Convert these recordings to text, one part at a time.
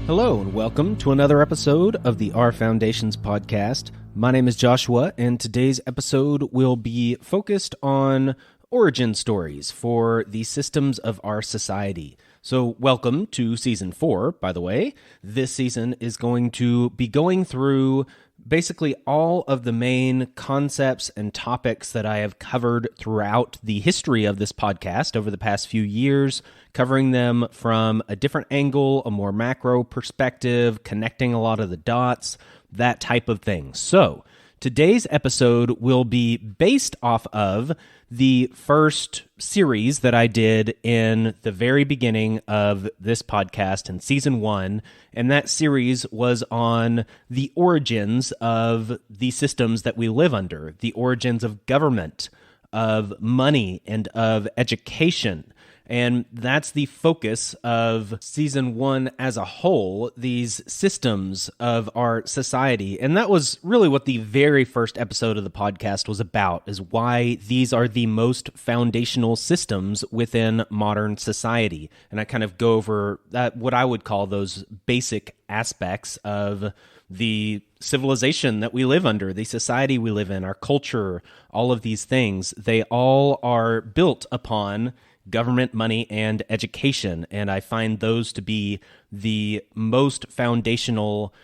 Hello and welcome to another episode of the Our Foundations podcast. My name is Joshua, and today's episode will be focused on origin stories for the systems of our society. So welcome to Season 4, by the way. This season is going to be going through basically all of the main concepts and topics that I have covered throughout the history of this podcast over the past few years, covering them from a different angle, a more macro perspective, connecting a lot of the dots, that type of thing. So today's episode will be based off of the first series that I did in the very beginning of this podcast in Season 1, and that series was on the origins of the systems that we live under, the origins of government, of money, and of education. And that's the focus of Season 1 as a whole, these systems of our society. And that was really what the very first episode of the podcast was about, is why these are the most foundational systems within modern society. And I kind of go over what I would call those basic aspects of the civilization that we live under, the society we live in, our culture, all of these things. They all are built upon government, money, and education, and I find those to be the most foundational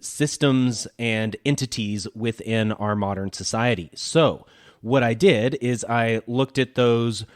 systems and entities within our modern society. So what I did is I looked at that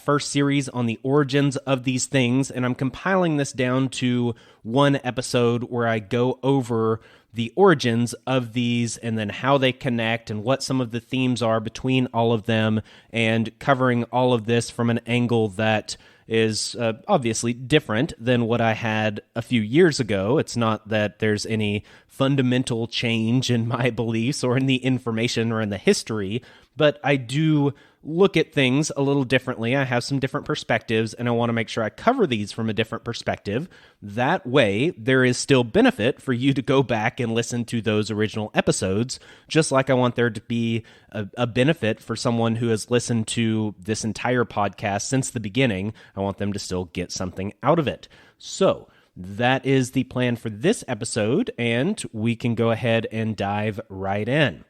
first series on the origins of these things, and I'm compiling this down to one episode where I go over the origins of these and then how they connect and what some of the themes are between all of them, and covering all of this from an angle that is obviously different than what I had a few years ago. It's not that there's any fundamental change in my beliefs or in the information or in the history, but I do look at things a little differently. I have some different perspectives, and I want to make sure I cover these from a different perspective. That way, there is still benefit for you to go back and listen to those original episodes, just like I want there to be a benefit for someone who has listened to this entire podcast since the beginning. I want them to still get something out of it. So that is the plan for this episode, and we can go ahead and dive right in.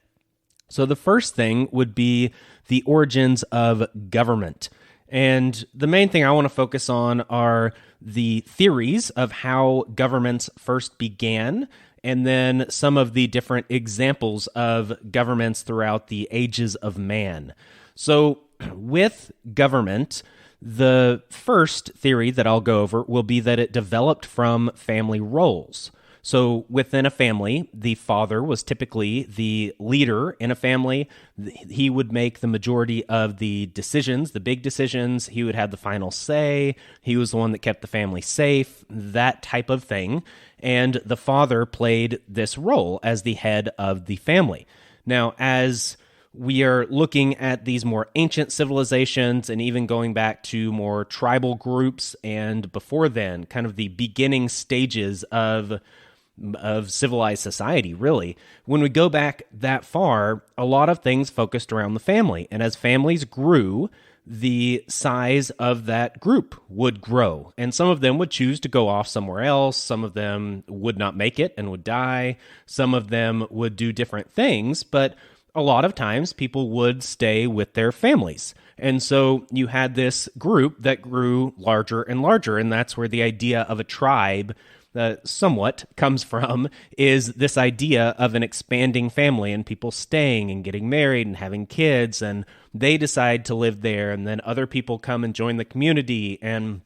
So the first thing would be the origins of government. And the main thing I want to focus on are the theories of how governments first began, and then some of the different examples of governments throughout the ages of man. So with government, the first theory that I'll go over will be that it developed from family roles. So within a family, the father was typically the leader in a family. He would make the majority of the decisions, the big decisions. He would have the final say. He was the one that kept the family safe, that type of thing. And the father played this role as the head of the family. Now, as we are looking at these more ancient civilizations and even going back to more tribal groups and before then, kind of the beginning stages of civilized society, really. When we go back that far, a lot of things focused around the family. And as families grew, the size of that group would grow. And some of them would choose to go off somewhere else. Some of them would not make it and would die. Some of them would do different things, but a lot of times people would stay with their families. And so you had this group that grew larger and larger, and that's where the idea of a tribe somewhat comes from, is this idea of an expanding family and people staying and getting married and having kids, and they decide to live there, and then other people come and join the community and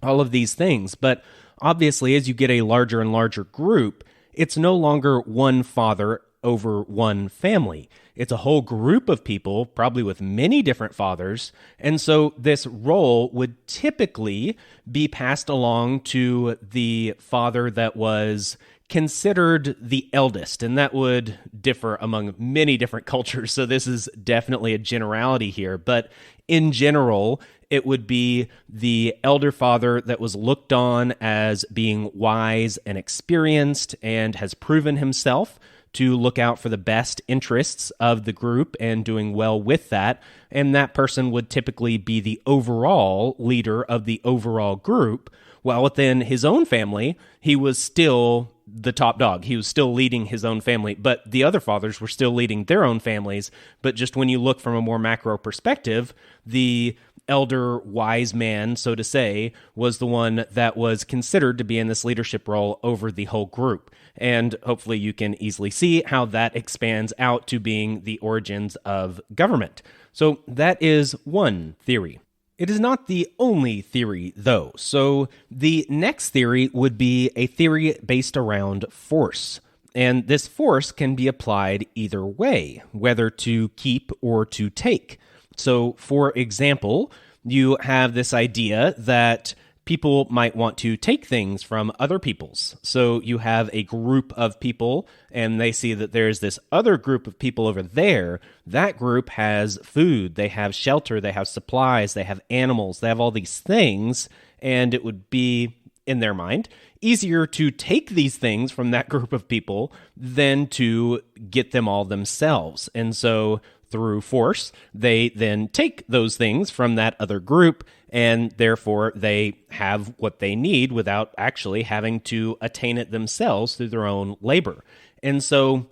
all of these things. But obviously, as you get a larger and larger group, it's no longer one father over one family. It's a whole group of people, probably with many different fathers. And so this role would typically be passed along to the father that was considered the eldest, and that would differ among many different cultures. So this is definitely a generality here, but in general, it would be the elder father that was looked on as being wise and experienced and has proven himself to look out for the best interests of the group and doing well with that. And that person would typically be the overall leader of the overall group. While within his own family, he was still the top dog. He was still leading his own family, but the other fathers were still leading their own families. But just when you look from a more macro perspective, the elder wise man, so to say, was the one that was considered to be in this leadership role over the whole group. And hopefully you can easily see how that expands out to being the origins of government. So that is one theory. It is not the only theory, though. So the next theory would be a theory based around force. And this force can be applied either way, whether to keep or to take. So, for example, you have this idea that people might want to take things from other people's. So you have a group of people, and they see that there's this other group of people over there. That group has food, they have shelter, they have supplies, they have animals, they have all these things, and it would be, in their mind, easier to take these things from that group of people than to get them all themselves. And so through force, they then take those things from that other group, and therefore they have what they need without actually having to attain it themselves through their own labor. And so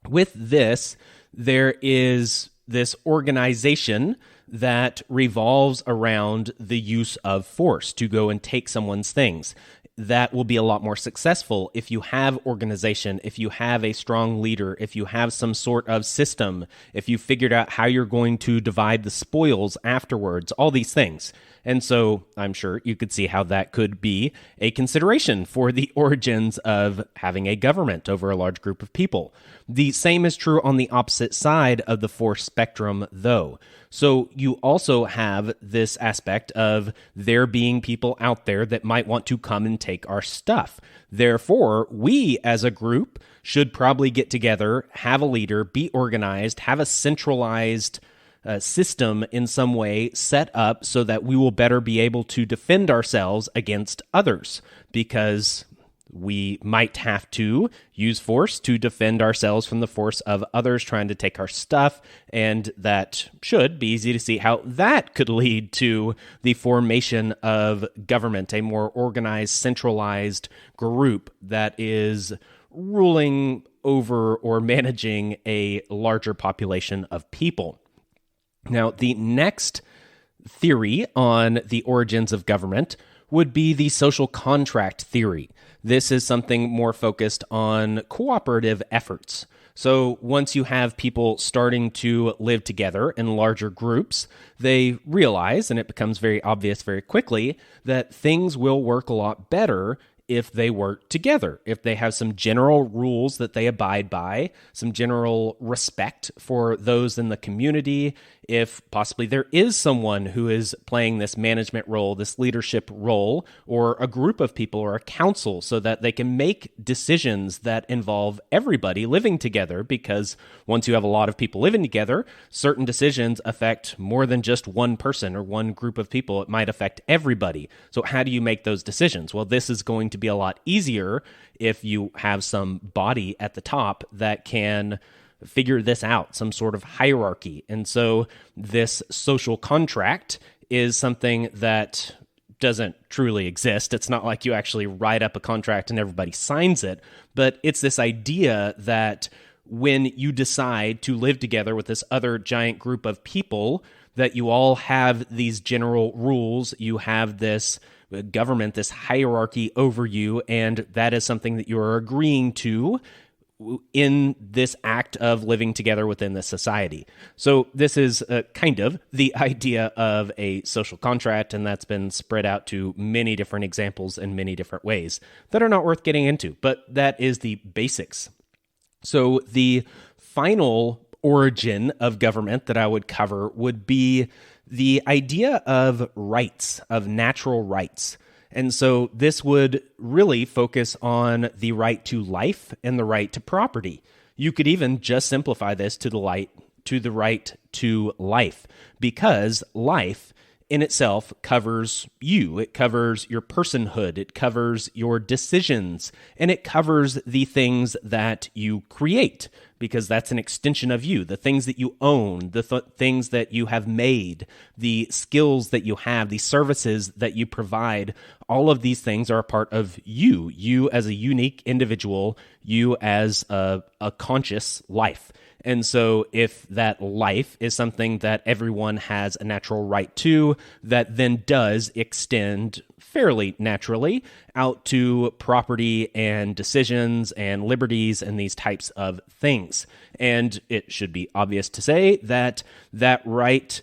with this, there is this organization that revolves around the use of force to go and take someone's things. That will be a lot more successful if you have organization, if you have a strong leader, if you have some sort of system, if you figured out how you're going to divide the spoils afterwards, all these things. And so I'm sure you could see how that could be a consideration for the origins of having a government over a large group of people. The same is true on the opposite side of the force spectrum, though. So you also have this aspect of there being people out there that might want to come and take our stuff. Therefore, we as a group should probably get together, have a leader, be organized, have a centralized system in some way set up so that we will better be able to defend ourselves against others, because we might have to use force to defend ourselves from the force of others trying to take our stuff, and that should be easy to see how that could lead to the formation of government, a more organized, centralized group that is ruling over or managing a larger population of people. Now, the next theory on the origins of government would be the social contract theory. This is something more focused on cooperative efforts. So once you have people starting to live together in larger groups, they realize, and it becomes very obvious very quickly, that things will work a lot better if they work together, if they have some general rules that they abide by, some general respect for those in the community, if possibly there is someone who is playing this management role, this leadership role, or a group of people or a council, so that they can make decisions that involve everybody living together, because once you have a lot of people living together, certain decisions affect more than just one person or one group of people. It might affect everybody. So how do you make those decisions? Well, this is going to be a lot easier if you have some body at the top that can figure this out, some sort of hierarchy. And so this social contract is something that doesn't truly exist. It's not like you actually write up a contract and everybody signs it, but it's this idea that when you decide to live together with this other giant group of people, that you all have these general rules, you have this government, this hierarchy over you, and that is something that you're agreeing to in this act of living together within the society. So this is kind of the idea of a social contract, and that's been spread out to many different examples in many different ways that are not worth getting into, but that is the basics. So the final origin of government that I would cover would be the idea of rights, of natural rights. And so this would really focus on the right to life and the right to property. You could even just simplify this to the right to life, because life in itself covers you. It covers your personhood. It covers your decisions. And it covers the things that you create, because that's an extension of you. The things that you own, the things that you have made, the skills that you have, the services that you provide, all of these things are a part of you. You as a unique individual, you as a conscious life. And so if that life is something that everyone has a natural right to, that then does extend fairly naturally out to property and decisions and liberties and these types of things. And it should be obvious to say that that right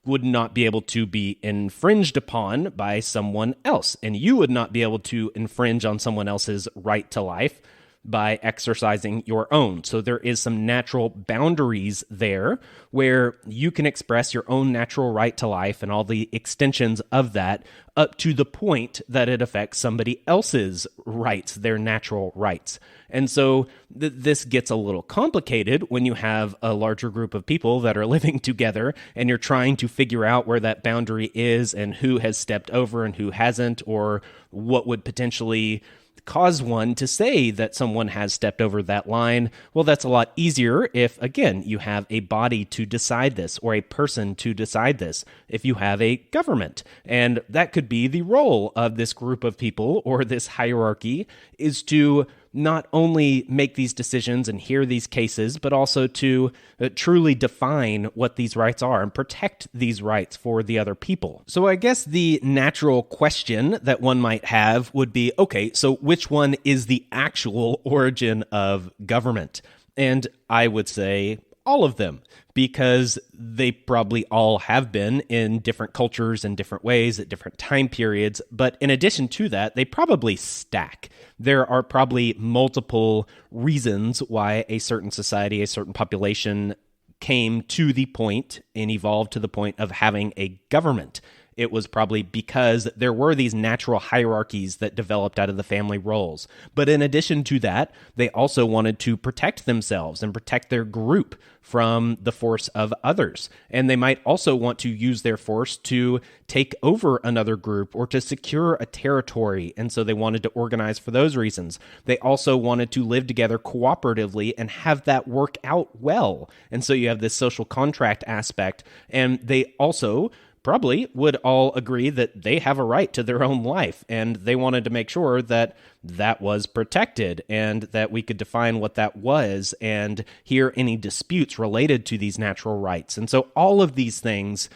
would not be able to be infringed upon by someone else. And you would not be able to infringe on someone else's right to life by exercising your own. So there is some natural boundaries there where you can express your own natural right to life and all the extensions of that up to the point that it affects somebody else's rights, their natural rights. And so this gets a little complicated when you have a larger group of people that are living together and you're trying to figure out where that boundary is and who has stepped over and who hasn't, or what would potentially cause one to say that someone has stepped over that line. Well, that's a lot easier if, again, you have a body to decide this or a person to decide this, if you have a government. And that could be the role of this group of people or this hierarchy, is to not only make these decisions and hear these cases, but also to truly define what these rights are and protect these rights for the other people. So I guess the natural question that one might have would be, okay, so which one is the actual origin of government? And I would say all of them, because they probably all have been in different cultures in different ways at different time periods. But in addition to that, they probably stack. There are probably multiple reasons why a certain society, a certain population came to the point and evolved to the point of having a government. It was probably because there were these natural hierarchies that developed out of the family roles. But in addition to that, they also wanted to protect themselves and protect their group from the force of others. And they might also want to use their force to take over another group or to secure a territory. And so they wanted to organize for those reasons. They also wanted to live together cooperatively and have that work out well. And so you have this social contract aspect. And they also probably would all agree that they have a right to their own life, and they wanted to make sure that that was protected and that we could define what that was and hear any disputes related to these natural rights. And so all of these things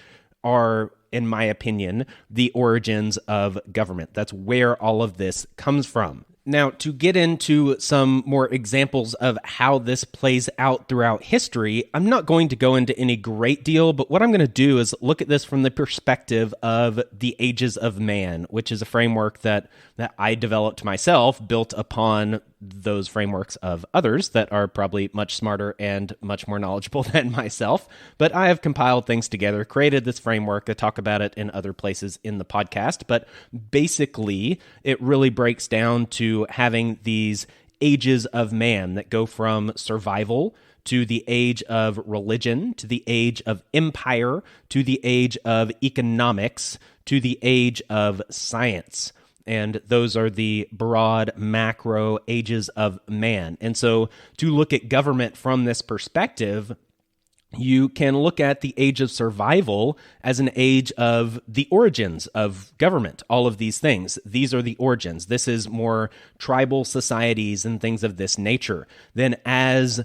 are, in my opinion, the origins of government. That's where all of this comes from. Now, to get into some more examples of how this plays out throughout history, I'm not going to go into any great deal, but what I'm going to do is look at this from the perspective of the ages of man, which is a framework that I developed myself, built upon those frameworks of others that are probably much smarter and much more knowledgeable than myself. But I have compiled things together, created this framework. I talk about it in other places in the podcast. But basically, it really breaks down to having these ages of man that go from survival to the age of religion, to the age of empire, to the age of economics, to the age of science. And those are the broad macro ages of man. And so to look at government from this perspective, you can look at the age of survival as an age of the origins of government, all of these things. These are the origins. This is more tribal societies and things of this nature. Then as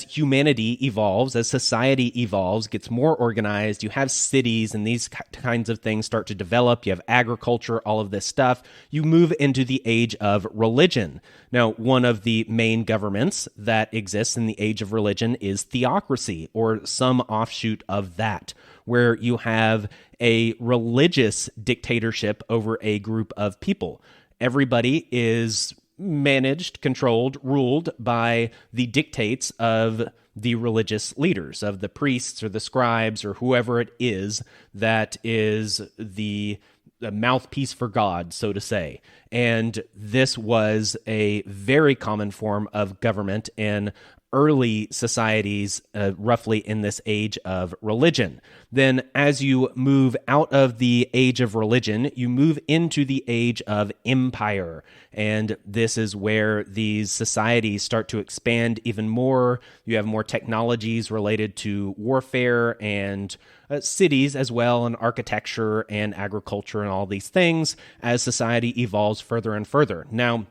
humanity evolves, as society evolves, gets more organized, you have cities and these kinds of things start to develop. You have agriculture, all of this stuff. You move into the age of religion. Now, one of the main governments that exists in the age of religion is theocracy, or some offshoot of that, where you have a religious dictatorship over a group of people. Everybody is managed, controlled, ruled by the dictates of the religious leaders, of the priests or the scribes or whoever it is that is the mouthpiece for God, so to say. And this was a very common form of government in early societies, roughly in this age of religion. Then as you move out of the age of religion, you move into the age of empire. And this is where these societies start to expand even more. You have more technologies related to warfare and cities as well, and architecture and agriculture and all these things as society evolves further and further. Now,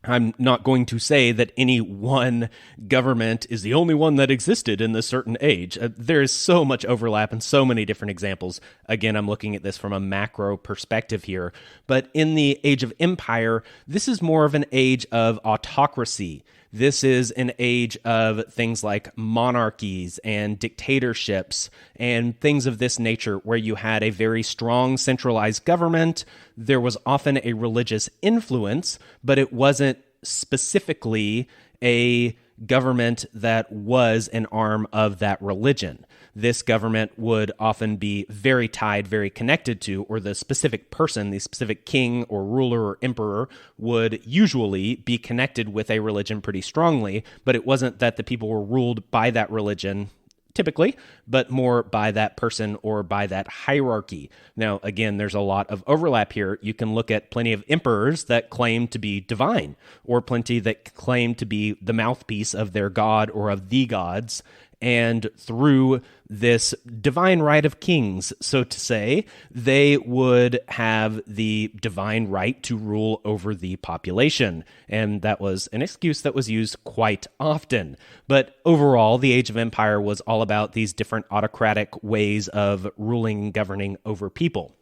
I'm not going to say that any one government is the only one that existed in this certain age. There is so much overlap and so many different examples. Again, I'm looking at this from a macro perspective here. But in the age of empire, this is more of an age of autocracy. This is an age of things like monarchies and dictatorships and things of this nature, where you had a very strong centralized government. There was often a religious influence, but it wasn't specifically a government that was an arm of that religion. This government would often be very tied, very connected to, or the specific person, the specific king or ruler or emperor would usually be connected with a religion pretty strongly, but it wasn't that the people were ruled by that religion typically, but more by that person or by that hierarchy. Now, again, there's a lot of overlap here. You can look at plenty of emperors that claim to be divine, or plenty that claim to be the mouthpiece of their god or of the gods. And through this divine right of kings, so to say, they would have the divine right to rule over the population. And that was an excuse that was used quite often. But overall, the Age of Empire was all about these different autocratic ways of ruling and governing over people.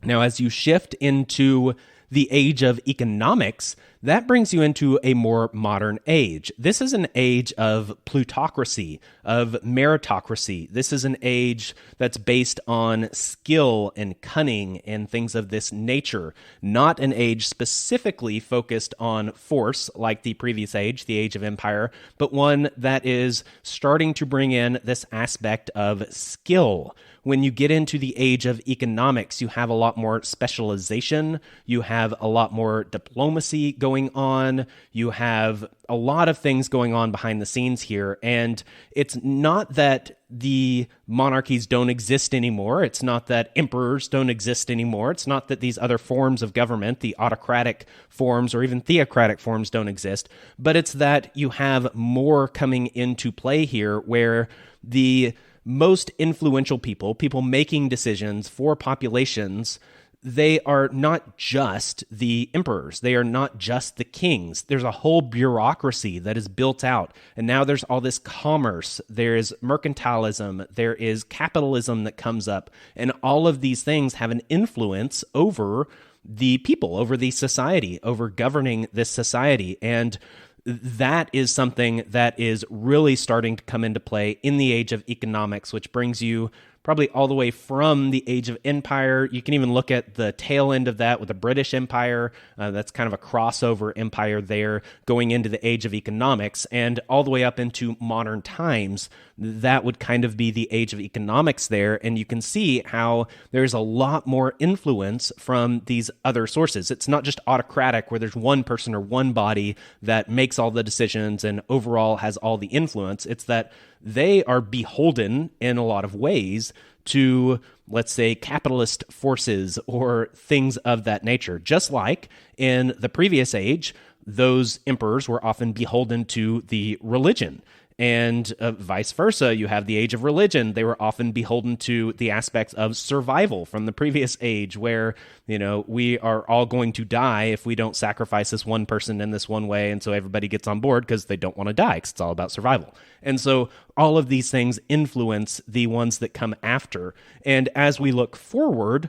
Now, as you shift into the age of economics, that brings you into a more modern age. This is an age of plutocracy, of meritocracy. This is an age that's based on skill and cunning and things of this nature, not an age specifically focused on force like the previous age, the Age of Empire, but one that is starting to bring in this aspect of skill. When you get into the age of economics, you have a lot more specialization, you have a lot more diplomacy going on, you have a lot of things going on behind the scenes here, and it's not that the monarchies don't exist anymore, it's not that emperors don't exist anymore, it's not that these other forms of government, the autocratic forms or even theocratic forms, don't exist, but it's that you have more coming into play here where the most influential people making decisions for populations, they are not just the emperors. They are not just the kings. There's a whole bureaucracy that is built out. And now there's all this commerce. There's mercantilism. There is capitalism that comes up. And all of these things have an influence over the people, over the society, over governing this society. And that is something that is really starting to come into play in the age of economics, which brings you probably all the way from the Age of Empire. You can even look at the tail end of that with the British Empire. That's kind of a crossover empire there going into the Age of Economics, and all the way up into modern times. That would kind of be the Age of Economics there, and you can see how there's a lot more influence from these other sources. It's not just autocratic where there's one person or one body that makes all the decisions and overall has all the influence. It's that they are beholden in a lot of ways to, let's say, capitalist forces or things of that nature. Just like in the previous age, those emperors were often beholden to the religion. And vice versa, you have the Age of Religion. They were often beholden to the aspects of survival from the previous age where, we are all going to die if we don't sacrifice this one person in this one way. And so everybody gets on board because they don't want to die because it's all about survival. And so all of these things influence the ones that come after. And as we look forward,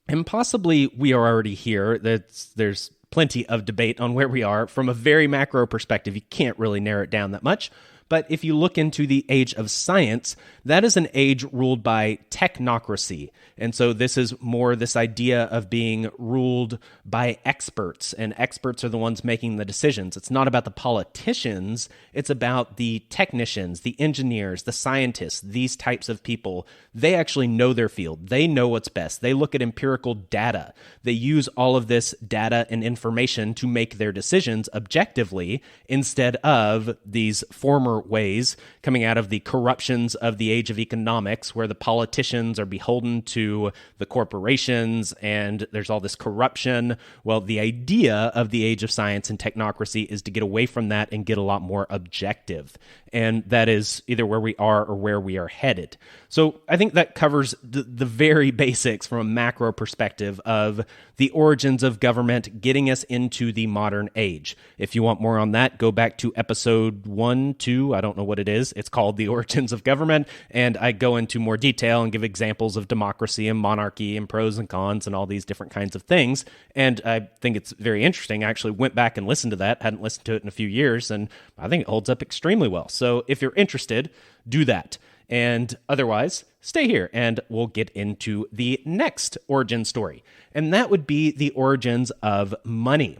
and possibly we are already here, there's plenty of debate on where we are from a very macro perspective. You can't really narrow it down that much. But if you look into the age of science, that is an age ruled by technocracy. And so this is more this idea of being ruled by experts, and experts are the ones making the decisions. It's not about the politicians, it's about the technicians, the engineers, the scientists, these types of people. They actually know their field. They know what's best. They look at empirical data. They use all of this data and information to make their decisions objectively instead of these former ways coming out of the corruptions of the age of economics, where the politicians are beholden to the corporations and there's all this corruption. Well, the idea of the age of science and technocracy is to get away from that and get a lot more objective. And that is either where we are or where we are headed. So I think that covers the very basics from a macro perspective of the origins of government getting us into the modern age. If you want more on that, go back to episode 1, 2, I don't know what it is. It's called The Origins of Government, and I go into more detail and give examples of democracy and monarchy and pros and cons and all these different kinds of things. And I think it's very interesting. I actually went back and listened to that, hadn't listened to it in a few years, and I think it holds up extremely well. So if you're interested, do that. And otherwise, stay here and we'll get into the next origin story. And that would be the origins of money.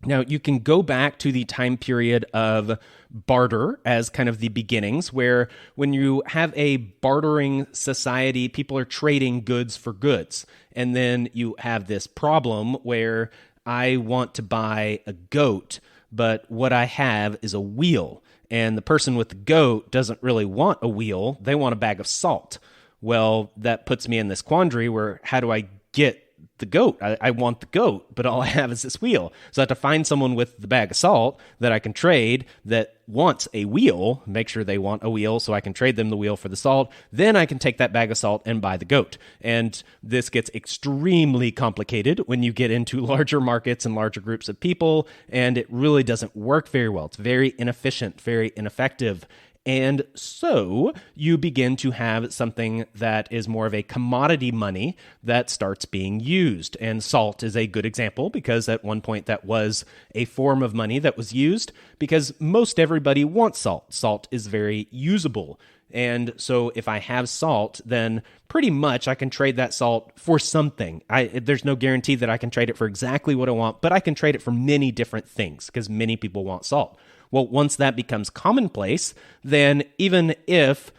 Now, you can go back to the time period of barter as kind of the beginnings, where when you have a bartering society, people are trading goods for goods. And then you have this problem where I want to buy a goat, but what I have is a wheel. And the person with the goat doesn't really want a wheel. They want a bag of salt. Well, that puts me in this quandary where how do I get the goat? I want the goat, but all I have is this wheel. So I have to find someone with the bag of salt that I can trade that wants a wheel, make sure they want a wheel so I can trade them the wheel for the salt. Then I can take that bag of salt and buy the goat. And this gets extremely complicated when you get into larger markets and larger groups of people, and it really doesn't work very well. It's very inefficient, very ineffective. And so you begin to have something that is more of a commodity money that starts being used. And salt is a good example because at one point that was a form of money that was used because most everybody wants salt. Salt is very usable. And so if I have salt, then pretty much I can trade that salt for something. There's no guarantee that I can trade it for exactly what I want, but I can trade it for many different things because many people want salt. Well, once that becomes commonplace, then even if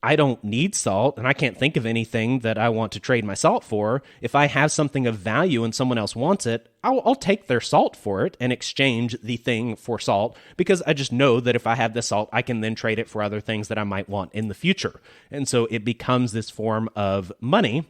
I don't need salt and I can't think of anything that I want to trade my salt for, if I have something of value and someone else wants it, I'll take their salt for it and exchange the thing for salt because I just know that if I have the salt, I can then trade it for other things that I might want in the future. And so it becomes this form of money.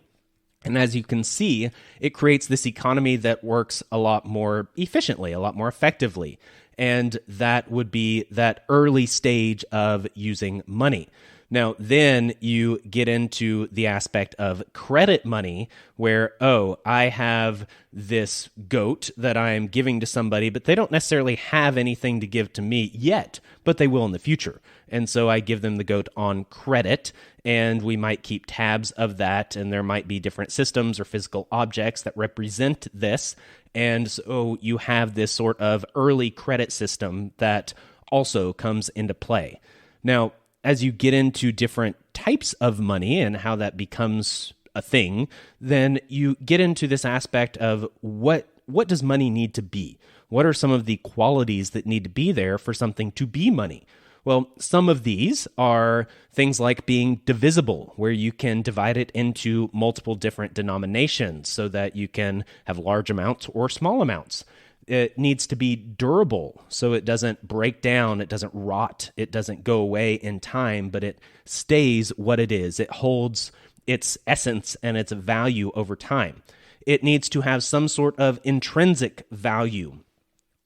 And as you can see, it creates this economy that works a lot more efficiently, a lot more effectively. And that would be that early stage of using money. Now, then you get into the aspect of credit money where, I have this goat that I'm giving to somebody, but they don't necessarily have anything to give to me yet, but they will in the future. And so I give them the goat on credit, and we might keep tabs of that, and there might be different systems or physical objects that represent this. And so you have this sort of early credit system that also comes into play. Now, as you get into different types of money and how that becomes a thing, then you get into this aspect of what does money need to be? What are some of the qualities that need to be there for something to be money? Well, some of these are things like being divisible, where you can divide it into multiple different denominations so that you can have large amounts or small amounts. It needs to be durable, so it doesn't break down, it doesn't rot, it doesn't go away in time, but it stays what it is. It holds its essence and its value over time. It needs to have some sort of intrinsic value,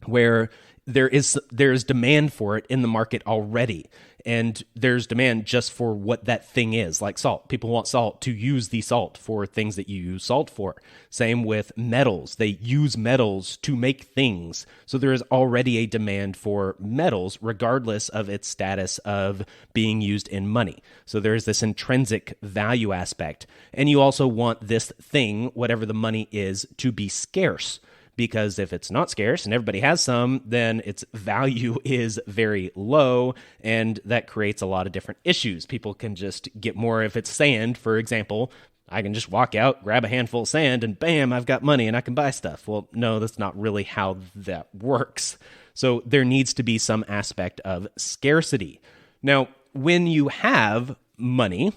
where there is demand for it in the market already, and there's demand just for what that thing is, like salt. People want salt to use the salt for things that you use salt for. Same with metals. They use metals to make things. So there is already a demand for metals, regardless of its status of being used in money. So there is this intrinsic value aspect. And you also want this thing, whatever the money is, to be scarce, because if it's not scarce and everybody has some, then its value is very low, and that creates a lot of different issues. People can just get more. If it's sand, for example, I can just walk out, grab a handful of sand, and bam, I've got money and I can buy stuff. Well, no, that's not really how that works. So there needs to be some aspect of scarcity. Now, when you have money,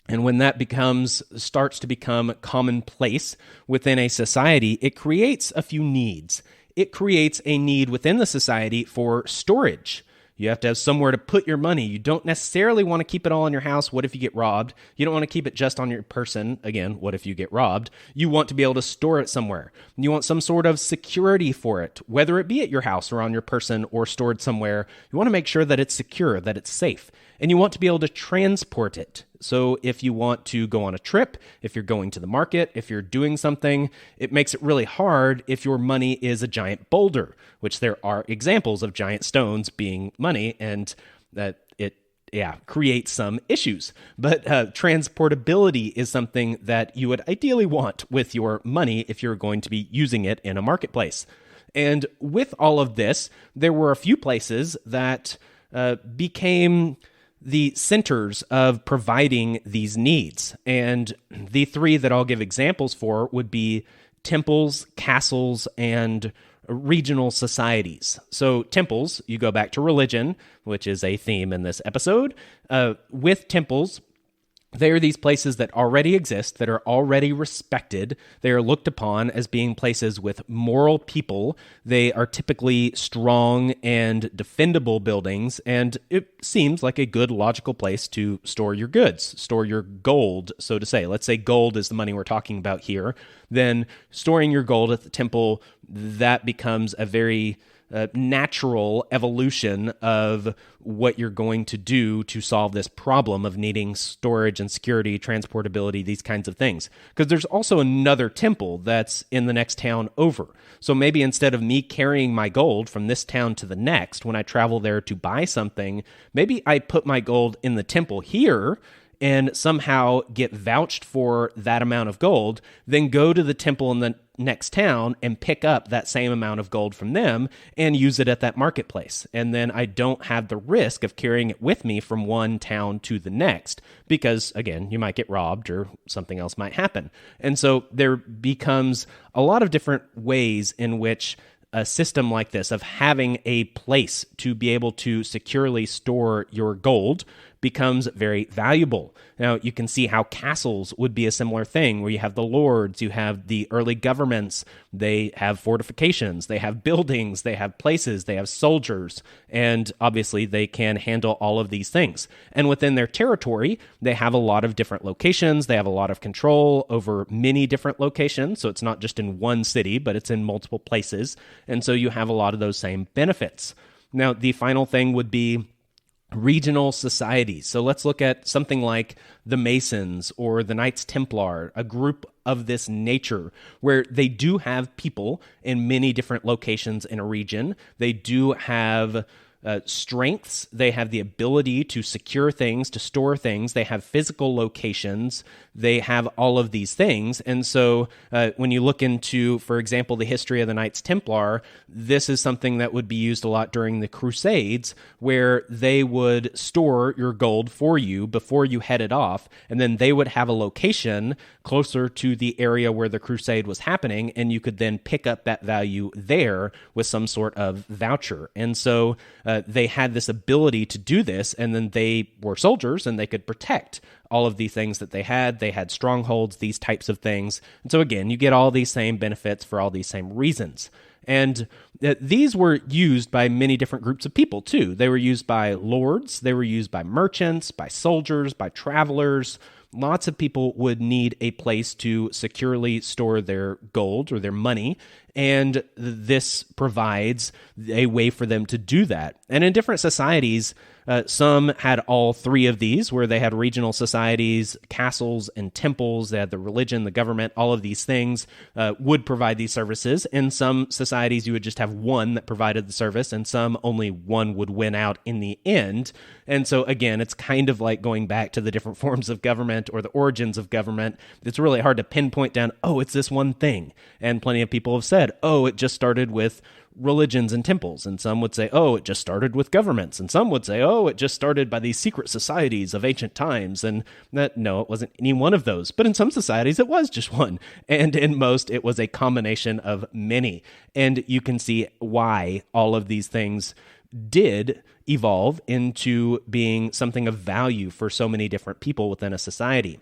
and when that starts to become commonplace within a society, it creates a few needs. It creates a need within the society for storage. You have to have somewhere to put your money. You don't necessarily want to keep it all in your house. What if you get robbed? You don't want to keep it just on your person. Again, what if you get robbed? You want to be able to store it somewhere. You want some sort of security for it, whether it be at your house or on your person or stored somewhere. You want to make sure that it's secure, that it's safe. And you want to be able to transport it. So if you want to go on a trip, if you're going to the market, if you're doing something, it makes it really hard if your money is a giant boulder, which there are examples of giant stones being money, and that it creates some issues. But transportability is something that you would ideally want with your money if you're going to be using it in a marketplace. And with all of this, there were a few places that became the centers of providing these needs. And the three that I'll give examples for would be temples, castles, and regional societies. So temples, you go back to religion, which is a theme in this episode. With temples, they are these places that already exist, that are already respected. They are looked upon as being places with moral people. They are typically strong and defendable buildings, and it seems like a good, logical place to store your goods, store your gold, so to say. Let's say gold is the money we're talking about here. Then storing your gold at the temple, that becomes a very natural evolution of what you're going to do to solve this problem of needing storage and security, transportability, these kinds of things. Because there's also another temple that's in the next town over. So maybe instead of me carrying my gold from this town to the next, when I travel there to buy something, maybe I put my gold in the temple here and somehow get vouched for that amount of gold, then go to the temple in the next town and pick up that same amount of gold from them and use it at that marketplace. And then I don't have the risk of carrying it with me from one town to the next because, again, you might get robbed or something else might happen. And so there becomes a lot of different ways in which a system like this of having a place to be able to securely store your gold becomes very valuable. Now, you can see how castles would be a similar thing, where you have the lords, you have the early governments, they have fortifications, they have buildings, they have places, they have soldiers, and obviously they can handle all of these things. And within their territory, they have a lot of different locations, they have a lot of control over many different locations, so it's not just in one city, but it's in multiple places, and so you have a lot of those same benefits. Now, the final thing would be regional societies. So let's look at something like the Masons or the Knights Templar, a group of this nature where they do have people in many different locations in a region. They do have strengths. They have the ability to secure things, to store things. They have physical locations. They have all of these things. And so when you look into, for example, the history of the Knights Templar, this is something that would be used a lot during the Crusades, where they would store your gold for you before you headed off, and then they would have a location closer to the area where the crusade was happening, and you could then pick up that value there with some sort of voucher. And so they had this ability to do this, and then they were soldiers, and they could protect all of the things that they had. They had strongholds, these types of things. And so again, you get all these same benefits for all these same reasons. And these were used by many different groups of people too. They were used by lords, they were used by merchants, by soldiers, by travelers. Lots of people would need a place to securely store their gold or their money, and this provides a way for them to do that. And in different societies, Some had all three of these, where they had regional societies, castles, and temples. They had the religion, the government, all of these things would provide these services. In some societies, you would just have one that provided the service, and some only one would win out in the end. And so, again, it's kind of like going back to the different forms of government or the origins of government. It's really hard to pinpoint down, oh, it's this one thing. And plenty of people have said, oh, it just started with religions and temples. And some would say, oh, it just started with governments. And some would say, oh, it just started by these secret societies of ancient times. And no, it wasn't any one of those. But in some societies, it was just one. And in most, it was a combination of many. And you can see why all of these things did evolve into being something of value for so many different people within a society.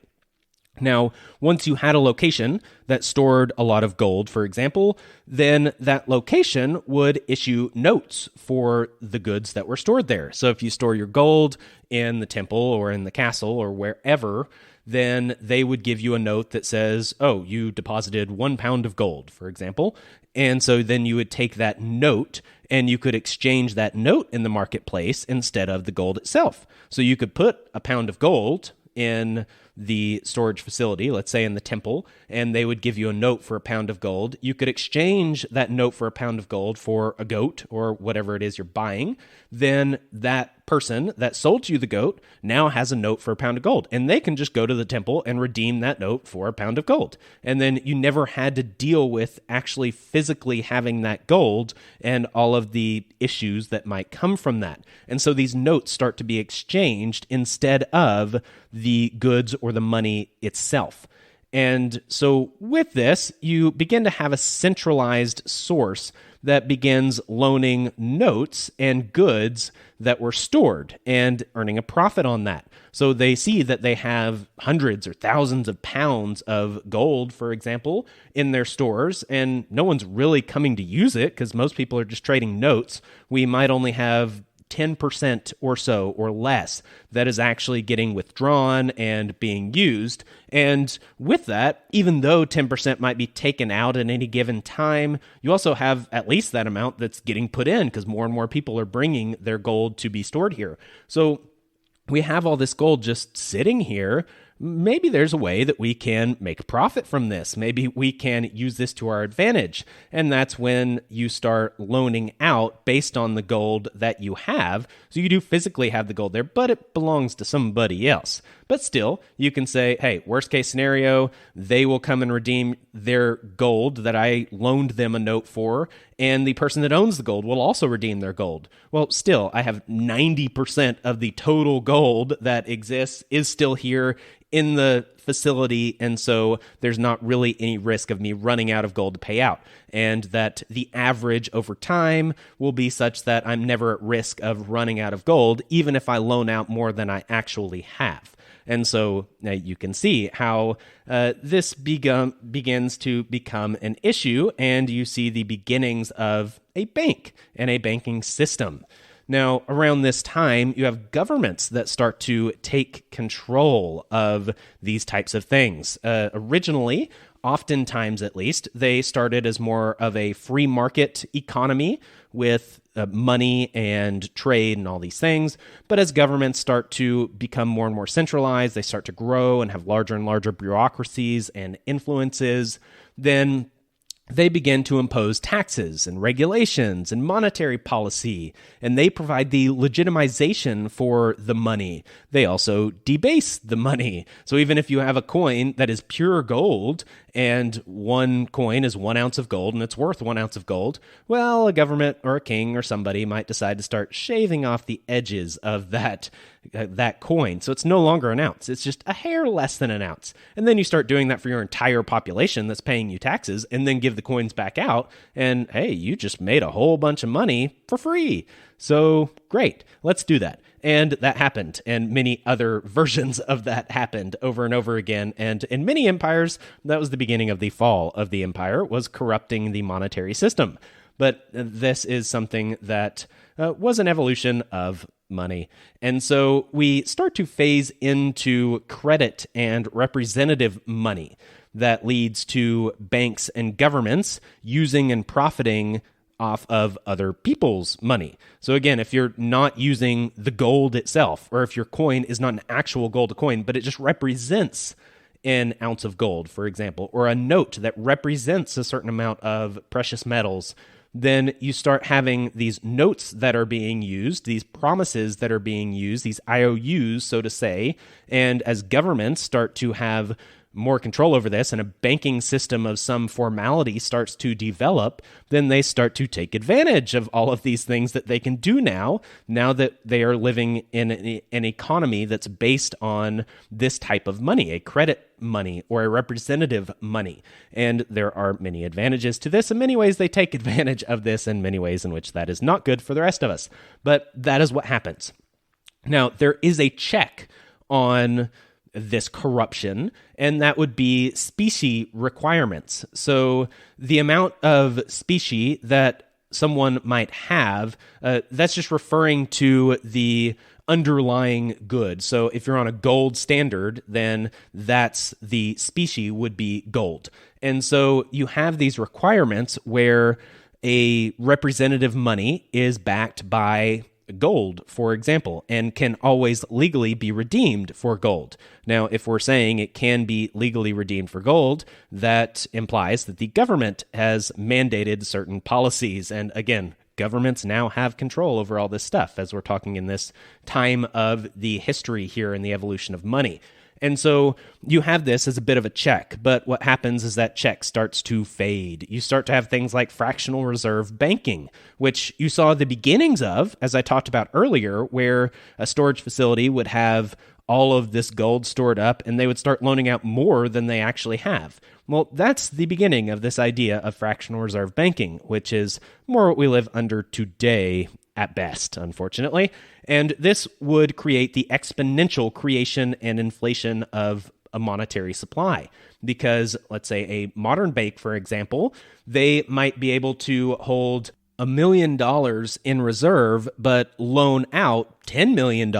Now, once you had a location that stored a lot of gold, for example, then that location would issue notes for the goods that were stored there. So if you store your gold in the temple or in the castle or wherever, then they would give you a note that says, oh, you deposited 1 pound of gold, for example. And so then you would take that note and you could exchange that note in the marketplace instead of the gold itself. So you could put a pound of gold in the storage facility, let's say in the temple, and they would give you a note for a pound of gold. You could exchange that note for a pound of gold for a goat or whatever it is you're buying. Then that person that sold you the goat now has a note for a pound of gold, and they can just go to the temple and redeem that note for a pound of gold. And then you never had to deal with actually physically having that gold and all of the issues that might come from that. And so these notes start to be exchanged instead of the goods or the money itself. And so with this, you begin to have a centralized source that begins loaning notes and goods that were stored and earning a profit on that. So they see that they have hundreds or thousands of pounds of gold, for example, in their stores, and no one's really coming to use it because most people are just trading notes. We might only have 10% or so or less that is actually getting withdrawn and being used. And with that, even though 10% might be taken out at any given time, you also have at least that amount that's getting put in because more and more people are bringing their gold to be stored here. So we have all this gold just sitting here. Maybe there's a way that we can make a profit from this. Maybe we can use this to our advantage. And that's when you start loaning out based on the gold that you have. So you do physically have the gold there, but it belongs to somebody else. But still, you can say, hey, worst case scenario, they will come and redeem their gold that I loaned them a note for, and the person that owns the gold will also redeem their gold. Well, still, I have 90% of the total gold that exists is still here in the facility, and so there's not really any risk of me running out of gold to pay out, and that the average over time will be such that I'm never at risk of running out of gold, even if I loan out more than I actually have. And so you can see how this begins to become an issue, and you see the beginnings of a bank and a banking system. Now, around this time, you have governments that start to take control of these types of things. Originally, oftentimes at least, they started as more of a free market economy with money and trade and all these things. But as governments start to become more and more centralized, they start to grow and have larger and larger bureaucracies and influences, then they begin to impose taxes and regulations and monetary policy, and they provide the legitimization for the money. They also debase the money. So even if you have a coin that is pure gold, and one coin is 1 ounce of gold and it's worth 1 ounce of gold, well, a government or a king or somebody might decide to start shaving off the edges of that coin. So it's no longer an ounce. It's just a hair less than an ounce. And then you start doing that for your entire population that's paying you taxes, and then give the coins back out. And hey, you just made a whole bunch of money for free. So great, let's do that. And that happened, and many other versions of that happened over and over again. And in many empires, that was the beginning of the fall of the empire, was corrupting the monetary system. But this is something that was an evolution of money. And so we start to phase into credit and representative money that leads to banks and governments using and profiting off of other people's money. So again, if you're not using the gold itself, or if your coin is not an actual gold coin, but it just represents an ounce of gold, for example, or a note that represents a certain amount of precious metals, then you start having these notes that are being used, these promises that are being used, these IOUs, so to say. And as governments start to have more control over this and a banking system of some formality starts to develop, then they start to take advantage of all of these things that they can do now that they are living in an economy that's based on this type of money, a credit money or a representative money. And there are many advantages to this. In many ways, they take advantage of this in many ways in which that is not good for the rest of us. But that is what happens. Now, there is a check on this corruption, and that would be specie requirements. So the amount of specie that someone might have, that's just referring to the underlying good. So if you're on a gold standard, then that's the specie would be gold. And so you have these requirements where a representative money is backed by gold, for example, and can always legally be redeemed for gold. Now, if we're saying it can be legally redeemed for gold, that implies that the government has mandated certain policies. And again, governments now have control over all this stuff as we're talking in this time of the history here in the evolution of money. And so you have this as a bit of a check, but what happens is that check starts to fade. You start to have things like fractional reserve banking, which you saw the beginnings of, as I talked about earlier, where a storage facility would have all of this gold stored up and they would start loaning out more than they actually have. Well, that's the beginning of this idea of fractional reserve banking, which is more what we live under today at best, unfortunately. And this would create the exponential creation and inflation of a monetary supply. Because let's say a modern bank, for example, they might be able to hold $1 million in reserve, but loan out $10 million.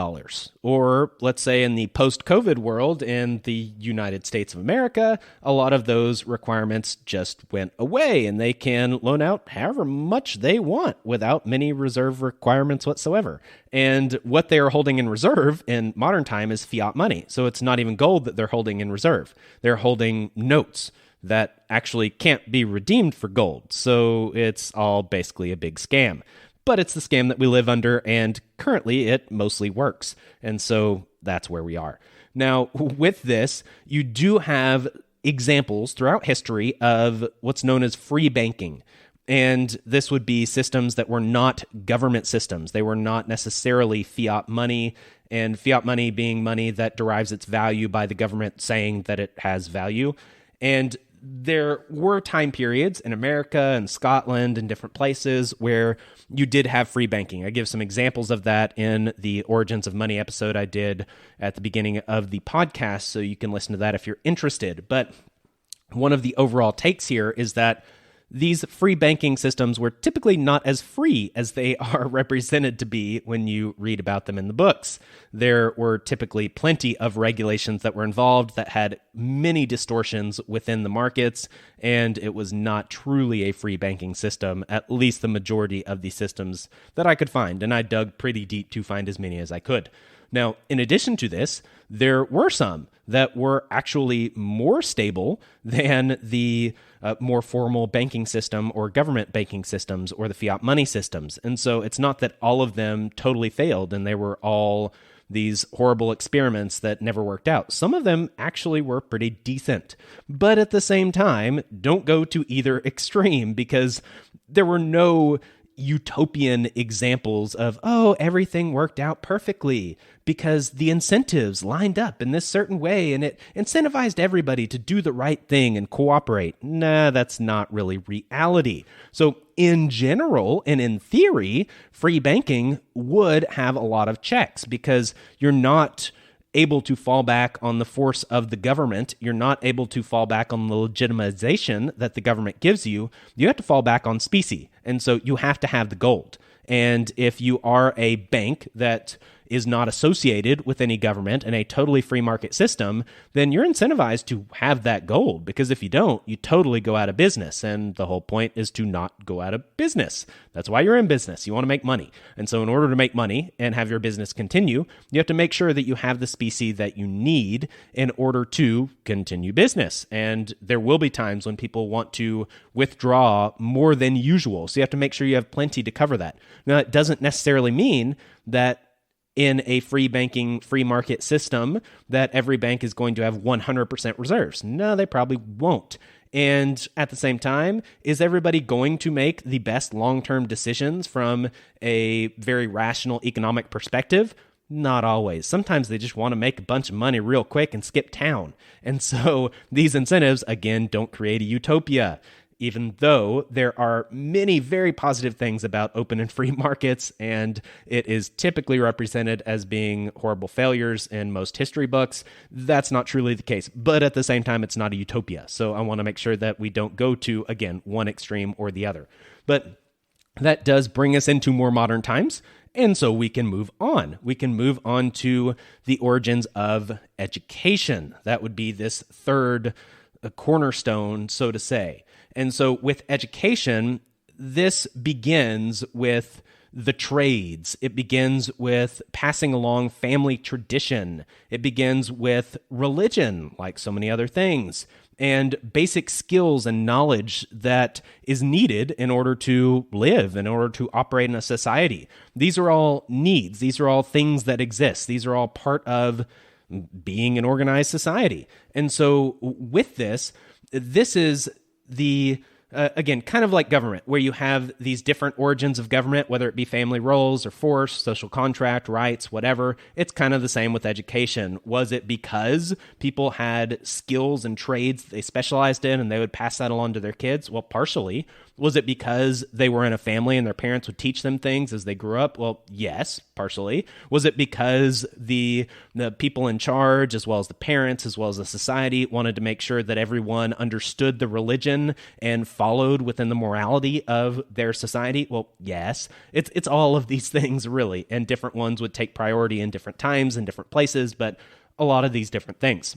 Or let's say in the post-COVID world in the United States of America, a lot of those requirements just went away and they can loan out however much they want without many reserve requirements whatsoever. And what they are holding in reserve in modern time is fiat money. So it's not even gold that they're holding in reserve. They're holding notes that actually can't be redeemed for gold. So it's all basically a big scam. But it's the scam that we live under, and currently it mostly works. And so that's where we are. Now, with this, you do have examples throughout history of what's known as free banking. And this would be systems that were not government systems. They were not necessarily fiat money, and fiat money being money that derives its value by the government saying that it has value. And there were time periods in America and Scotland and different places where you did have free banking. I give some examples of that in the Origins of Money episode I did at the beginning of the podcast, so you can listen to that if you're interested. But one of the overall takes here is that these free banking systems were typically not as free as they are represented to be when you read about them in the books. There were typically plenty of regulations that were involved that had many distortions within the markets, and it was not truly a free banking system, at least the majority of the systems that I could find, and I dug pretty deep to find as many as I could. Now, in addition to this, there were some that were actually more stable than the more formal banking system or government banking systems or the fiat money systems. And so it's not that all of them totally failed and they were all these horrible experiments that never worked out. Some of them actually were pretty decent. But at the same time, don't go to either extreme, because there were no utopian examples of, oh, everything worked out perfectly because the incentives lined up in this certain way and it incentivized everybody to do the right thing and cooperate. Nah, that's not really reality. So in general and in theory, free banking would have a lot of checks because you're not able to fall back on the force of the government. You're not able to fall back on the legitimization that the government gives you. You have to fall back on specie. And so you have to have the gold. And if you are a bank that is not associated with any government and a totally free market system, then you're incentivized to have that gold, because if you don't, you totally go out of business. And the whole point is to not go out of business. That's why you're in business. You want to make money. And so in order to make money and have your business continue, you have to make sure that you have the specie that you need in order to continue business. And there will be times when people want to withdraw more than usual. So you have to make sure you have plenty to cover that. Now, it doesn't necessarily mean that in a free banking, free market system that every bank is going to have 100% reserves. No, they probably won't. And at the same time, is everybody going to make the best long-term decisions from a very rational economic perspective? Not always. Sometimes they just want to make a bunch of money real quick and skip town. And so these incentives, again, don't create a utopia. Even though there are many very positive things about open and free markets, and it is typically represented as being horrible failures in most history books, that's not truly the case. But at the same time, it's not a utopia. So I want to make sure that we don't go to, again, one extreme or the other. But that does bring us into more modern times. And so we can move on. We can move on to the origins of education. That would be this third cornerstone, so to say. And so with education, this begins with the trades. It begins with passing along family tradition. It begins with religion, like so many other things, and basic skills and knowledge that is needed in order to live, in order to operate in a society. These are all needs. These are all things that exist. These are all part of being an organized society. And so with this is the again, kind of like government, where you have these different origins of government, whether it be family roles or force, social contract, rights, whatever. It's kind of the same with education. Was it because people had skills and trades they specialized in and they would pass that along to their kids? Well, partially. Was it because they were in a family and their parents would teach them things as they grew up? Well, yes, partially. Was it because the people in charge, as well as the parents, as well as the society, wanted to make sure that everyone understood the religion and followed within the morality of their society? Well, yes. It's all of these things, really, and different ones would take priority in different times and different places, but a lot of these different things.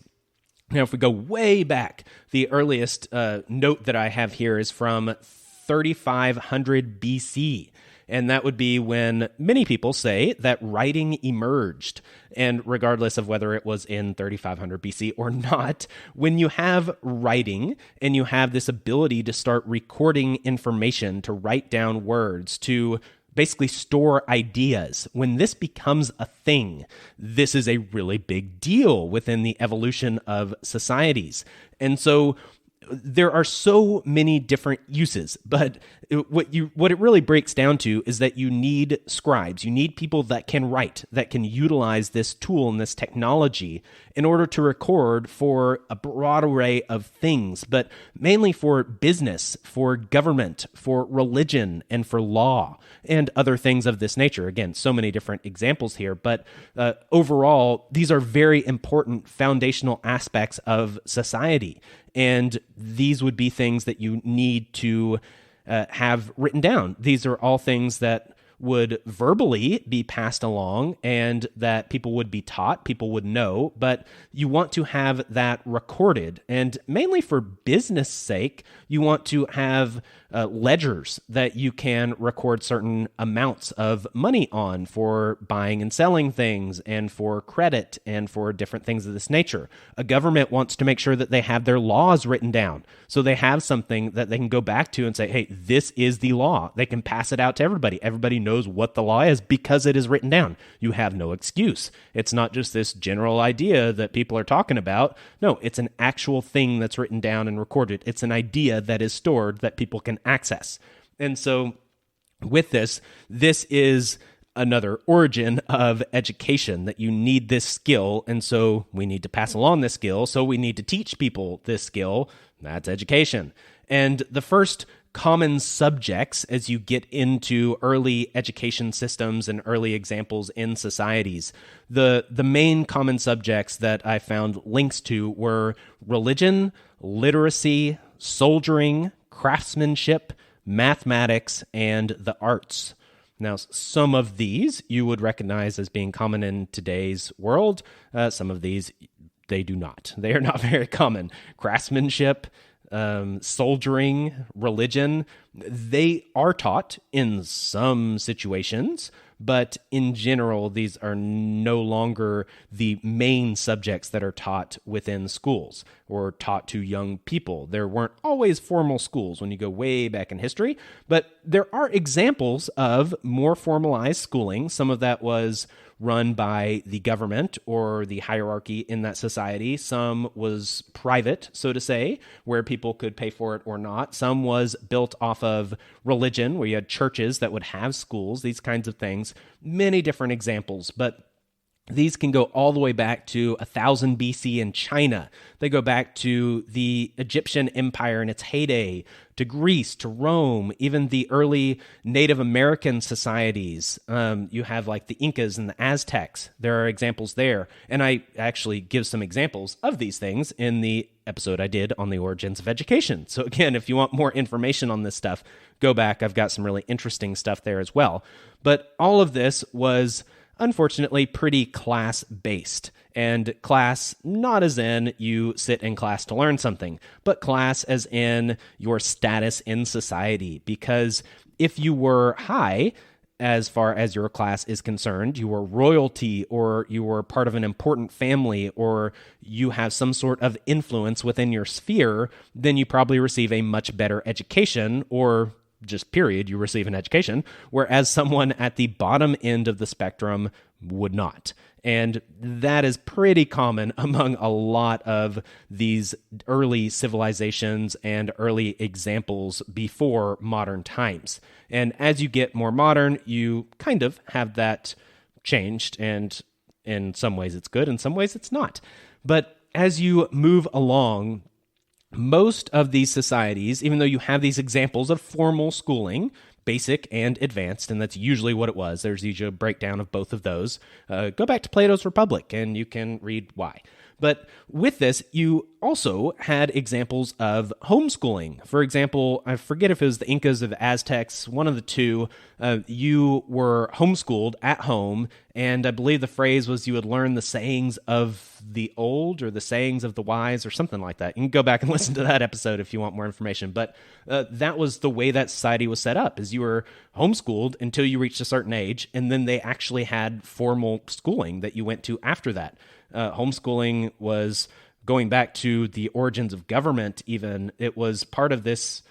Now, if we go way back, the earliest note that I have here is from 3500 BC. And that would be when many people say that writing emerged. And regardless of whether it was in 3500 BC or not, when you have writing and you have this ability to start recording information, to write down words, to basically store ideas, when this becomes a thing, this is a really big deal within the evolution of societies. And so there are so many different uses, but what it really breaks down to is that you need scribes. You need people that can write, that can utilize this tool and this technology in order to record for a broad array of things, but mainly for business, for government, for religion, and for law, and other things of this nature. Again, so many different examples here, but overall, these are very important foundational aspects of society. And these would be things that you need to have written down. These are all things that would verbally be passed along and that people would be taught, people would know, but you want to have that recorded. And mainly for business sake, you want to have ledgers that you can record certain amounts of money on for buying and selling things and for credit and for different things of this nature. A government wants to make sure that they have their laws written down, so they have something that they can go back to and say, hey, this is the law. They can pass it out to everybody. Everybody knows what the law is because it is written down. You have no excuse. It's not just this general idea that people are talking about. No, it's an actual thing that's written down and recorded. It's an idea that is stored that people can access. And so with this is another origin of education, that you need this skill. And so we need to pass along this skill. So we need to teach people this skill. That's education. And the first common subjects as you get into early education systems and early examples in societies, the main common subjects that I found links to were religion, literacy, soldiering, craftsmanship, mathematics, and the arts. Now, some of these you would recognize as being common in today's world. Some of these, they do not. They are not very common. Craftsmanship, soldiering, religion, they are taught in some situations, but in general, these are no longer the main subjects that are taught within schools or taught to young people. There weren't always formal schools when you go way back in history, but there are examples of more formalized schooling. Some of that was run by the government or the hierarchy in that society. Some was private, so to say, where people could pay for it or not. Some was built off of religion, where you had churches that would have schools, these kinds of things. Many different examples, but these can go all the way back to 1000 BC in China. They go back to the Egyptian Empire in its heyday, to Greece, to Rome, even the early Native American societies. You have like the Incas and the Aztecs. There are examples there. And I actually give some examples of these things in the episode I did on the origins of education. So again, if you want more information on this stuff, go back. I've got some really interesting stuff there as well. But all of this was unfortunately pretty class-based. And class, not as in you sit in class to learn something, but class as in your status in society. Because if you were high, as far as your class is concerned, you were royalty, or you were part of an important family, or you have some sort of influence within your sphere, then you probably receive a much better education, or just period, you receive an education, whereas someone at the bottom end of the spectrum would not. And that is pretty common among a lot of these early civilizations and early examples before modern times. And as you get more modern, you kind of have that changed, and in some ways it's good, in some ways it's not. But as you move along, most of these societies, even though you have these examples of formal schooling, basic and advanced, and that's usually what it was, there's usually a breakdown of both of those. Go back to Plato's Republic and you can read why. But with this, you also had examples of homeschooling. For example, I forget if it was the Incas or the Aztecs, one of the two, you were homeschooled at home, and I believe the phrase was you would learn the sayings of the old or the sayings of the wise or something like that. You can go back and listen to that episode if you want more information. But that was the way that society was set up, is you were homeschooled until you reached a certain age, and then they actually had formal schooling that you went to after that. Homeschooling was going back to the origins of government even. It was part of this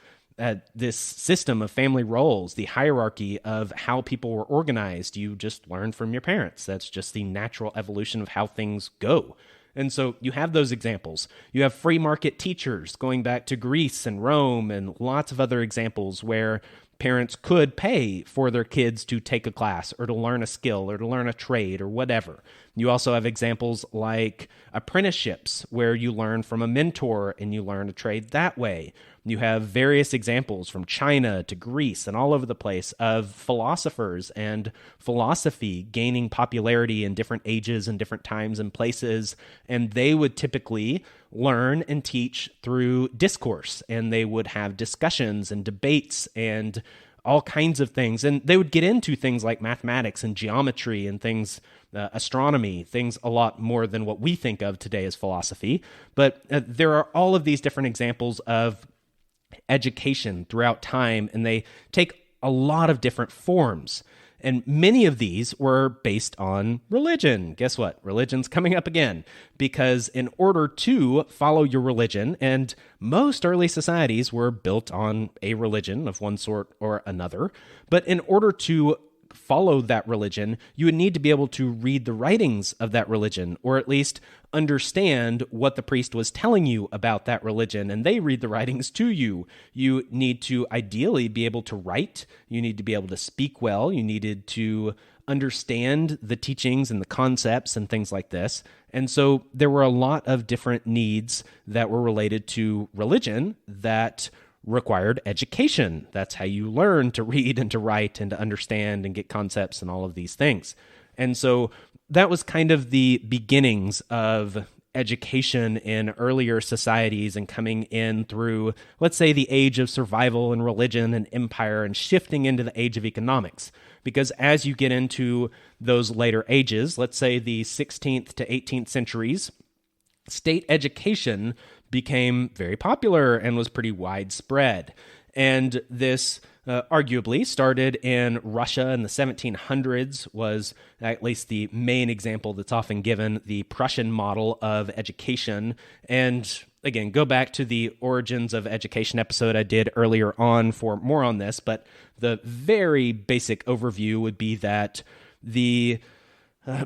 system of family roles, the hierarchy of how people were organized. You just learned from your parents. That's just the natural evolution of how things go. And so you have those examples. You have free market teachers going back to Greece and Rome, and lots of other examples where parents could pay for their kids to take a class or to learn a skill or to learn a trade or whatever. You also have examples like apprenticeships, where you learn from a mentor and you learn a trade that way. You have various examples from China to Greece and all over the place of philosophers and philosophy gaining popularity in different ages and different times and places. And they would typically learn and teach through discourse, and they would have discussions and debates and all kinds of things. And they would get into things like mathematics and geometry and things, astronomy, things a lot more than what we think of today as philosophy. But there are all of these different examples of education throughout time, and they take a lot of different forms. And many of these were based on religion. Guess what? Religion's coming up again, because in order to follow your religion, and most early societies were built on a religion of one sort or another, but in order to follow that religion, you would need to be able to read the writings of that religion, or at least understand what the priest was telling you about that religion, and they read the writings to you. You need to ideally be able to write. You need to be able to speak well. You needed to understand the teachings and the concepts and things like this. And so there were a lot of different needs that were related to religion that required education. That's how you learn to read and to write and to understand and get concepts and all of these things. And so that was kind of the beginnings of education in earlier societies and coming in through, let's say, the age of survival and religion and empire and shifting into the age of economics. Because as you get into those later ages, let's say the 16th to 18th centuries, state education became very popular and was pretty widespread. And this arguably started in Russia in the 1700s, was at least the main example that's often given, the Prussian model of education. And again, go back to the Origins of Education episode I did earlier on for more on this, but the very basic overview would be that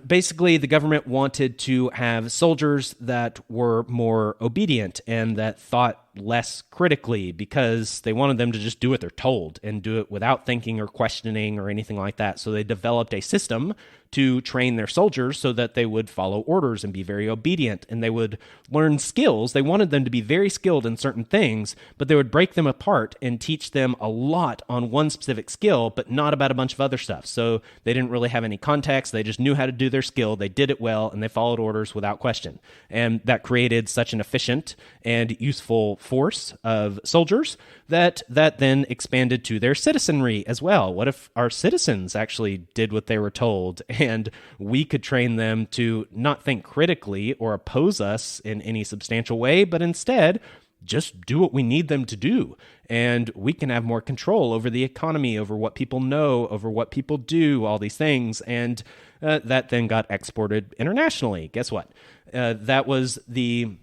basically, the government wanted to have soldiers that were more obedient and that thought less critically, because they wanted them to just do what they're told and do it without thinking or questioning or anything like that. So they developed a system to train their soldiers so that they would follow orders and be very obedient, and they would learn skills. They wanted them to be very skilled in certain things, but they would break them apart and teach them a lot on one specific skill, but not about a bunch of other stuff. So they didn't really have any context. They just knew how to do their skill. They did it well, and they followed orders without question. And that created such an efficient and useful force of soldiers that then expanded to their citizenry as well. What if our citizens actually did what they were told, and we could train them to not think critically or oppose us in any substantial way, but instead just do what we need them to do? And we can have more control over the economy, over what people know, over what people do, all these things. And that then got exported internationally. Guess what? That was the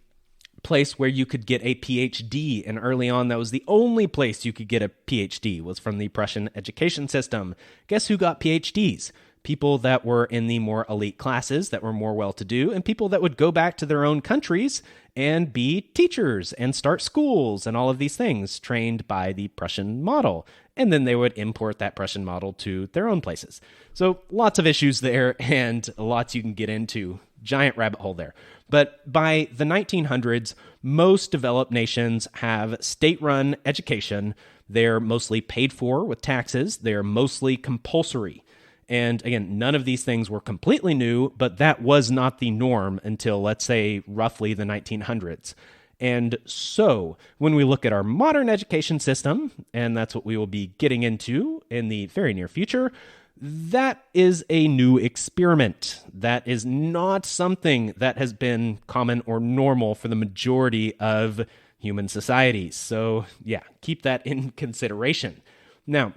place where you could get a PhD, and early on that was the only place you could get a PhD, was from the Prussian education system. Guess who got PhDs? People that were in the more elite classes, that were more well-to-do, and people that would go back to their own countries and be teachers and start schools and all of these things trained by the Prussian model. And then they would import that Prussian model to their own places. So lots of issues there, and lots you can get into. Giant rabbit hole there. But by the 1900s, most developed nations have state-run education. They're mostly paid for with taxes. They're mostly compulsory. And again, none of these things were completely new, but that was not the norm until, let's say, roughly the 1900s. And so when we look at our modern education system, and that's what we will be getting into in the very near future, that is a new experiment. That is not something that has been common or normal for the majority of human societies. So yeah, keep that in consideration. Now,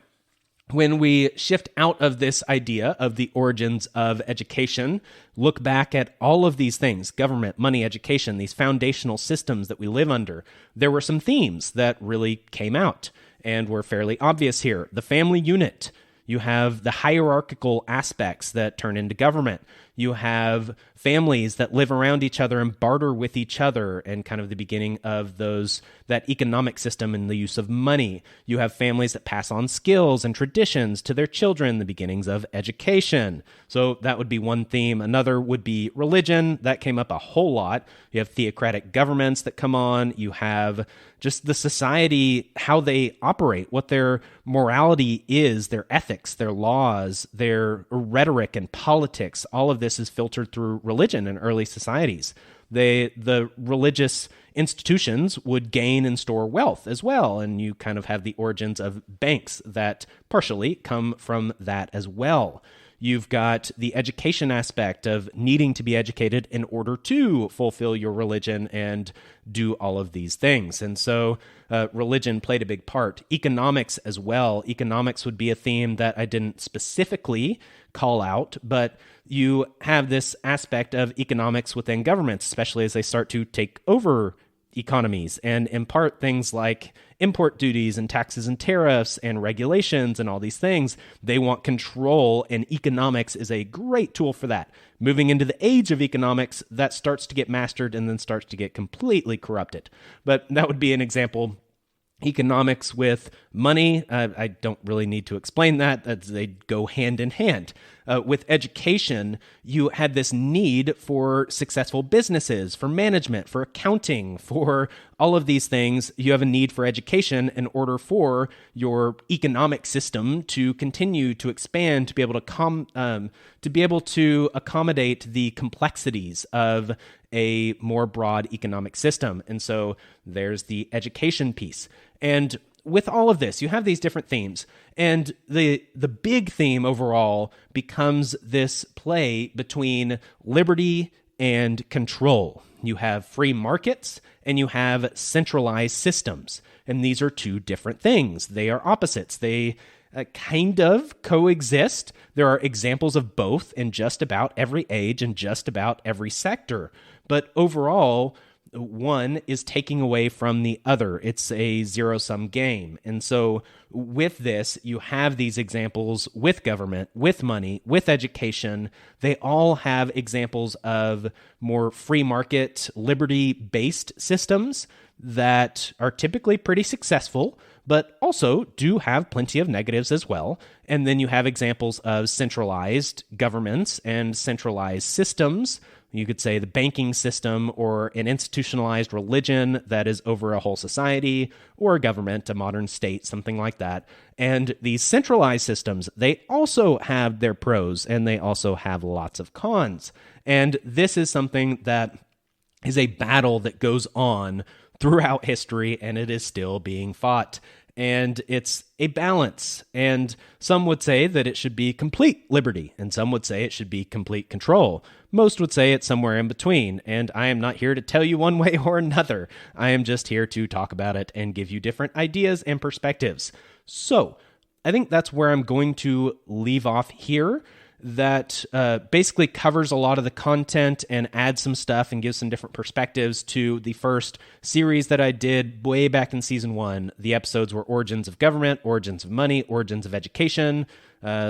when we shift out of this idea of the origins of education, look back at all of these things, government, money, education, these foundational systems that we live under, there were some themes that really came out and were fairly obvious here. The family unit. You have the hierarchical aspects that turn into government. You have families that live around each other and barter with each other, and kind of the beginning of that economic system and the use of money. You have families that pass on skills and traditions to their children, the beginnings of education. So that would be one theme. Another would be religion. That came up a whole lot. You have theocratic governments that come on. You have just the society, how they operate, what their morality is, their ethics, their laws, their rhetoric and politics. All of this is filtered through religion in early societies. The religious institutions would gain and store wealth as well, and you kind of have the origins of banks that partially come from that as well. You've got the education aspect of needing to be educated in order to fulfill your religion and do all of these things. And so religion played a big part. Economics as well. Economics would be a theme that I didn't specifically call out, but you have this aspect of economics within governments, especially as they start to take over economies and impart things like import duties and taxes and tariffs and regulations and all these things. They want control, and economics is a great tool for that. Moving into the age of economics, that starts to get mastered and then starts to get completely corrupted. But that would be an example. Economics with money, I don't really need to explain that. They go hand in hand. With education, you had this need for successful businesses, for management, for accounting, for all of these things. You have a need for education in order for your economic system to continue to expand, to be able to accommodate the complexities of a more broad economic system. And so there's the education piece. And with all of this, you have these different themes. And the big theme overall becomes this play between liberty and control. You have free markets and you have centralized systems. And these are two different things. They are opposites. They kind of coexist. There are examples of both in just about every age and just about every sector. But overall, one is taking away from the other. It's a zero-sum game. And so with this, you have these examples with government, with money, with education. They all have examples of more free market, liberty-based systems that are typically pretty successful, but also do have plenty of negatives as well. And then you have examples of centralized governments and centralized systems. You could say the banking system or an institutionalized religion that is over a whole society, or a government, a modern state, something like that. And these centralized systems, they also have their pros and they also have lots of cons. And this is something that is a battle that goes on throughout history, and it is still being fought. And it's a balance. And some would say that it should be complete liberty, and some would say it should be complete control. Most would say it's somewhere in between, and I am not here to tell you one way or another. I am just here to talk about it and give you different ideas and perspectives. So I think that's where I'm going to leave off here. That basically covers a lot of the content and adds some stuff and gives some different perspectives to the first series that I did way back in season 1. The episodes were Origins of Government, Origins of Money, Origins of Education,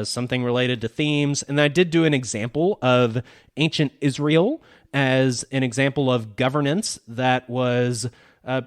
something related to themes. And I did do an example of ancient Israel as an example of governance that was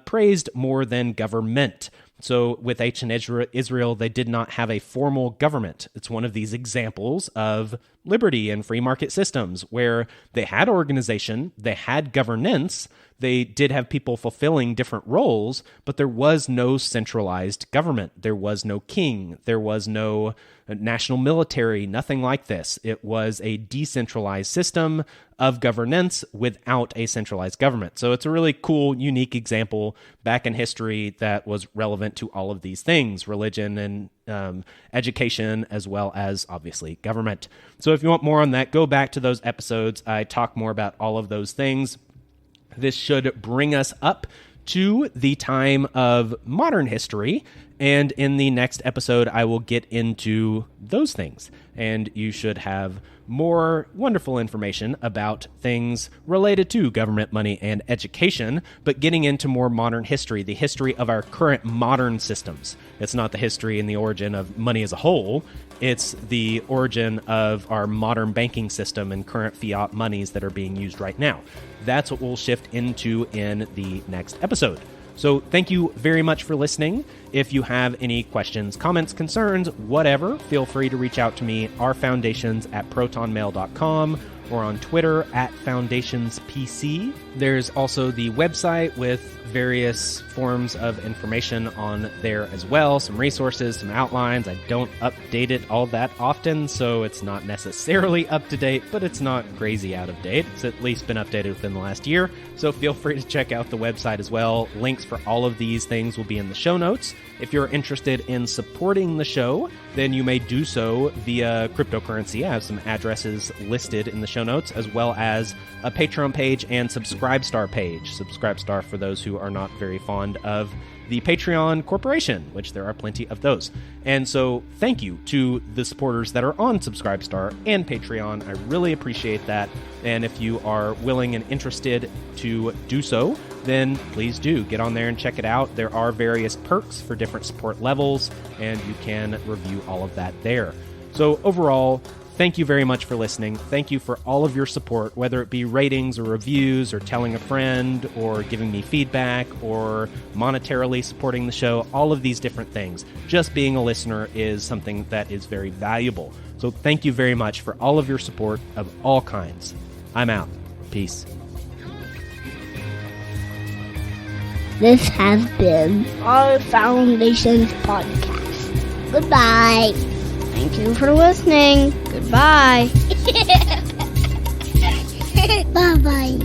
praised more than government. So with ancient Israel, they did not have a formal government. It's one of these examples of liberty and free market systems where they had organization, they had governance, they did have people fulfilling different roles, but there was no centralized government. There was no king. There was no national military, nothing like this. It was a decentralized system of governance without a centralized government. So it's a really cool, unique example back in history that was relevant to all of these things, religion and education, as well as obviously government. So if you want more on that, go back to those episodes. I talk more about all of those things. This should bring us up to the time of modern history. And in the next episode, I will get into those things. And you should have more wonderful information about things related to government, money, and education, but getting into more modern history, the history of our current modern systems. It's not the history and the origin of money as a whole. It's the origin of our modern banking system and current fiat monies that are being used right now. That's what we'll shift into in the next episode. So thank you very much for listening. If you have any questions, comments, concerns, whatever, feel free to reach out to me, rfoundations@protonmail.com, or on Twitter @foundationspc. There's also the website with various forms of information on there as well, some resources, some outlines. I don't update it all that often, so it's not necessarily up to date, but it's not crazy out of date. It's at least been updated within the last year, so feel free to check out the website as well. Links for all of these things will be in the show notes. If you're interested in supporting the show, then you may do so via cryptocurrency. I have some addresses listed in the show notes, as well as a Patreon page and Subscribestar page. Subscribestar for those who are not very fond of the Patreon corporation, which there are plenty of those. And so thank you to the supporters that are on Subscribestar and Patreon. I really appreciate that. And if you are willing and interested to do so, then please do get on there and check it out. There are various perks for different support levels, and you can review all of that there. So overall, thank you very much for listening. Thank you for all of your support, whether it be ratings or reviews or telling a friend or giving me feedback or monetarily supporting the show, all of these different things. Just being a listener is something that is very valuable. So thank you very much for all of your support of all kinds. I'm out. Peace. This has been our Foundations podcast. Goodbye. Thank you for listening. Goodbye. Bye-bye.